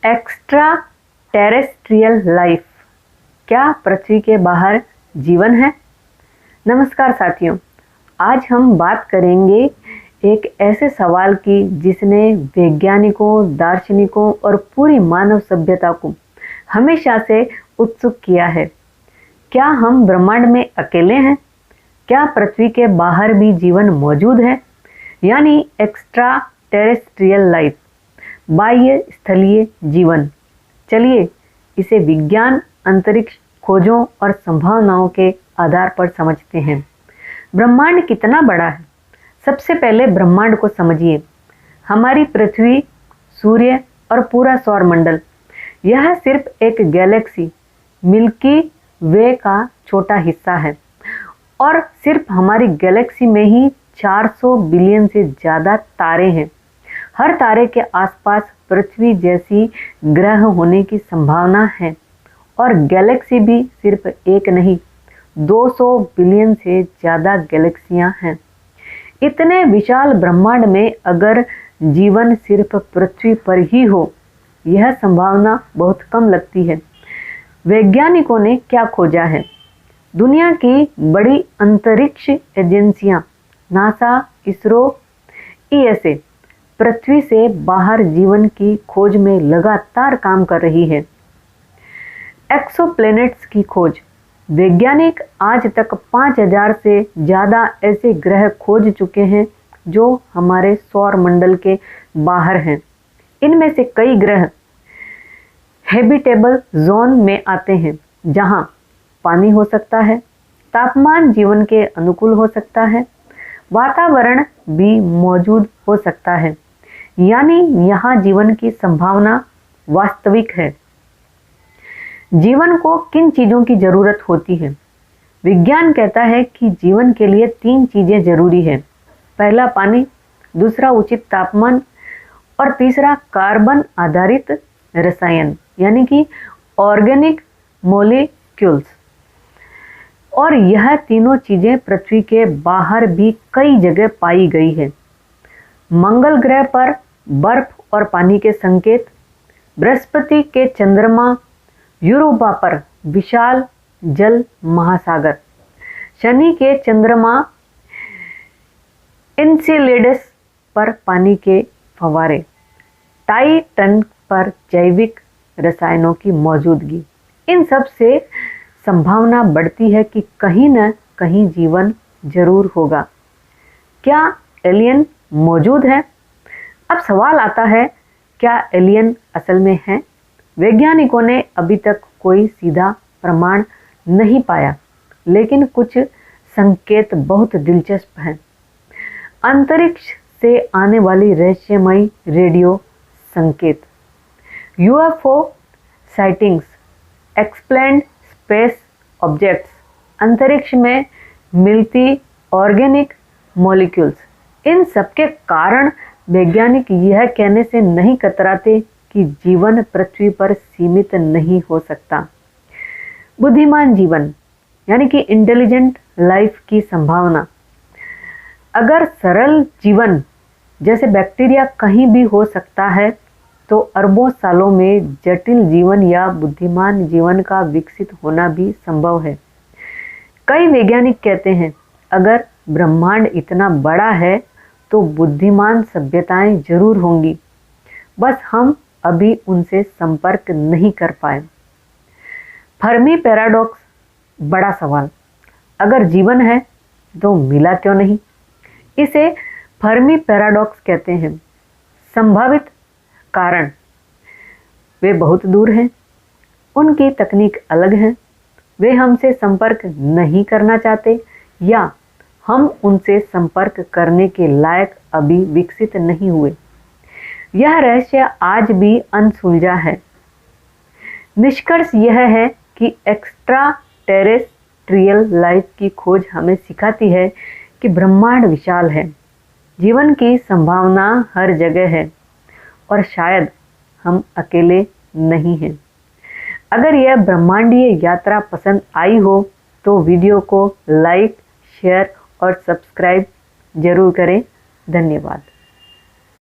Extra terrestrial life, क्या पृथ्वी के बाहर जीवन है? नमस्कार साथियों, आज हम बात करेंगे एक ऐसे सवाल की जिसने वैज्ञानिकों, दार्शनिकों और पूरी मानव सभ्यता को हमेशा से उत्सुक किया है। क्या हम ब्रह्मांड में अकेले हैं? क्या पृथ्वी के बाहर भी जीवन मौजूद है, यानी एक्स्ट्रा टेरेस्ट्रियल लाइफ, बाह्य स्थलीय जीवन? चलिए इसे विज्ञान, अंतरिक्ष खोजों और संभावनाओं के आधार पर समझते हैं। ब्रह्मांड कितना बड़ा है? सबसे पहले ब्रह्मांड को समझिए। हमारी पृथ्वी, सूर्य और पूरा सौरमंडल, यह सिर्फ एक गैलेक्सी मिल्की वे का छोटा हिस्सा है और सिर्फ हमारी गैलेक्सी में ही 400 बिलियन से ज़्यादा तारे हैं। हर तारे के आसपास पृथ्वी जैसी ग्रह होने की संभावना है और गैलेक्सी भी सिर्फ एक नहीं, 200 बिलियन से ज़्यादा गैलेक्सियां हैं। इतने विशाल ब्रह्मांड में अगर जीवन सिर्फ पृथ्वी पर ही हो, यह संभावना बहुत कम लगती है। वैज्ञानिकों ने क्या खोजा है? दुनिया की बड़ी अंतरिक्ष एजेंसियां नासा, इसरो, ईएसए पृथ्वी से बाहर जीवन की खोज में लगातार काम कर रही है। एक्सोप्लैनेट्स की खोज, वैज्ञानिक आज तक 5000 से ज़्यादा ऐसे ग्रह खोज चुके हैं जो हमारे सौर मंडल के बाहर हैं। इनमें से कई ग्रह हैबिटेबल जोन में आते हैं, जहां पानी हो सकता है, तापमान जीवन के अनुकूल हो सकता है, वातावरण भी मौजूद हो सकता है, यानी यहाँ जीवन की संभावना वास्तविक है। जीवन को किन चीज़ों की ज़रूरत होती है? विज्ञान कहता है कि जीवन के लिए 3 चीज़ें जरूरी है। पहला पानी, दूसरा उचित तापमान और तीसरा कार्बन आधारित रसायन, यानी कि ऑर्गेनिक मॉलिक्यूल्स। और यह तीनों चीज़ें पृथ्वी के बाहर भी कई जगह पाई गई है। मंगल ग्रह पर बर्फ और पानी के संकेत, बृहस्पति के चंद्रमा, यूरोपा पर विशाल जल महासागर, शनि के चंद्रमा एनसेलेडस पर पानी के फव्वारे, टाइटन पर जैविक रसायनों की मौजूदगी। इन सब से संभावना बढ़ती है कि कहीं न कहीं जीवन जरूर होगा। क्या एलियन मौजूद है? अब सवाल आता है, क्या एलियन असल में है? वैज्ञानिकों ने अभी तक कोई सीधा प्रमाण नहीं पाया, लेकिन कुछ संकेत बहुत दिलचस्प हैं। अंतरिक्ष से आने वाली रहस्यमयी रेडियो संकेत, UFO sightings, explained space objects, अंतरिक्ष में मिलती ऑर्गेनिक मॉलिक्यूल्स। इन सबके कारण वैज्ञानिक यह कहने से नहीं कतराते कि जीवन पृथ्वी पर सीमित नहीं हो सकता। बुद्धिमान जीवन, यानी कि इंटेलिजेंट लाइफ की संभावना। अगर सरल जीवन जैसे बैक्टीरिया कहीं भी हो सकता है, तो अरबों सालों में जटिल जीवन या बुद्धिमान जीवन का विकसित होना भी संभव है। कई वैज्ञानिक कहते हैं, अगर ब्रह्मांड इतना बड़ा है तो बुद्धिमान सभ्यताएं जरूर होंगी, बस हम अभी उनसे संपर्क नहीं कर पाए। फर्मी पैराडॉक्स, बड़ा सवाल। अगर जीवन है तो मिला क्यों नहीं? इसे फर्मी पैराडॉक्स कहते हैं। संभावित कारण, वे बहुत दूर हैं, उनकी तकनीक अलग है, वे हमसे संपर्क नहीं करना चाहते, या हम उनसे संपर्क करने के लायक अभी विकसित नहीं हुए। यह रहस्य आज भी अनसुलझा है। निष्कर्ष यह है कि एक्स्ट्रा टेरेस्ट्रियल लाइफ की खोज हमें सिखाती है कि ब्रह्मांड विशाल है, जीवन की संभावना हर जगह है और शायद हम अकेले नहीं हैं। अगर यह ब्रह्मांडीय यात्रा पसंद आई हो तो वीडियो को लाइक, शेयर और सब्सक्राइब जरूर करें। धन्यवाद।